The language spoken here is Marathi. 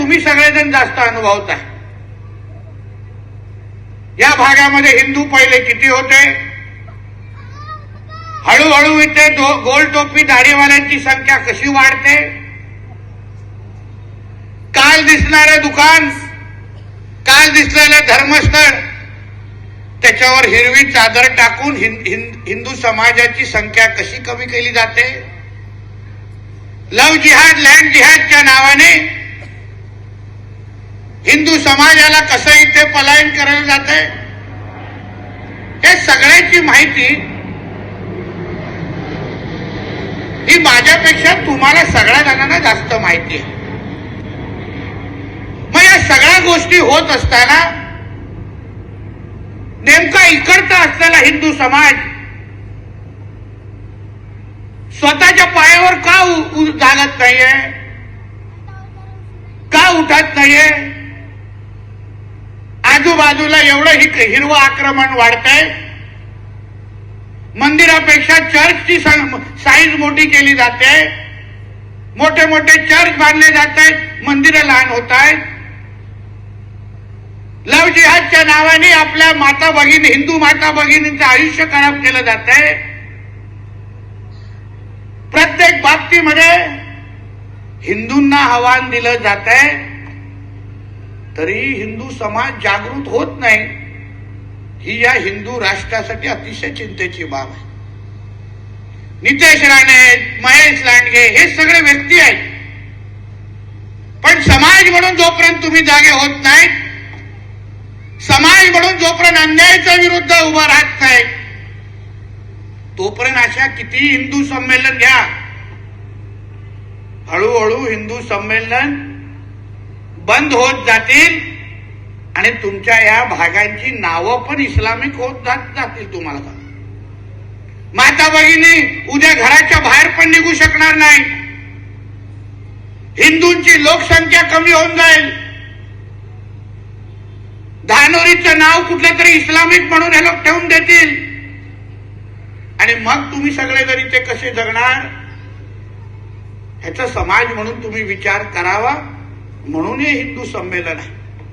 तुम्ही सगळेजण जास्त अनुभवताय. या भागामध्ये हिंदू पहिले किती होते? हळूहळू इथे गोल टोपी दाढीवाल्यांची संख्या कशी वाढते. काल दिसणारे दुकान, काल दिसलेले धर्मस्थळ, त्याच्यावर हिरवी चादर टाकून हिंदू समाजाची संख्या कशी कमी केली जाते. लव्ह जिहाद, लँड जिहादच्या नावाने हिंदू समाजाला कसं इथे पलायन केलं जाते, हे सगळ्याची माहिती ही माझ्यापेक्षा तुम्हाला सगळ्या जणांना जास्त माहिती आहे. मग या सगळ्या गोष्टी होत असताना नेमका इकडचा असलेला हिंदू समाज स्वतःच्या पायावर का जागत नाहीये, का उठत नाहीये. आजूबाजूला एवढं हिरवं आक्रमण वाढतंय. मंदिरापेक्षा चर्चची साईज मोठी केली जाते. मोठे मोठे चर्च बांधले जात आहेत, मंदिरं लहान होत आहेत. लव्ह जिहादच्या नावाने आपल्या माता भगिनी, हिंदू माता भगिनींचं आयुष्य खराब केलं जात आहे. प्रत्येक बाबतीमध्ये हिंदूंना आव्हान दिलं जात आहे, तरी हिंदू समाज जागृत होत नाही. ही या हिंदू राष्ट्रासाठी अतिशय चिंतेची बाब आहे. नितेश राणे, महेश लांडगे हे सगळे व्यक्ती आहेत, पण समाज म्हणून जोपर्यंत तुम्ही जागे होत नाहीत, समाज म्हणून जोपर्यंत अन्यायाच्या विरुद्ध उभा राहत नाही, तोपर्यंत अशा किती हिंदू संमेलन घ्या, हळूहळू हिंदू संमेलन बंद होत जातील आणि तुमच्या या भागांची नावं पण इस्लामिक होत जातील. तुम्हाला का माता भगिनी उद्या घराच्या बाहेर पण निघू शकणार नाही. हिंदूंची लोकसंख्या कमी होऊन जाईल. धानोरीचं नाव कुठलं तरी इस्लामिक म्हणून हे लोक ठेवून देतील आणि मग तुम्ही सगळे जरी ते कसे जगणार, ह्याचा समाज म्हणून तुम्ही विचार करावा. म्हणून हे हिंदू संमेलन आहे.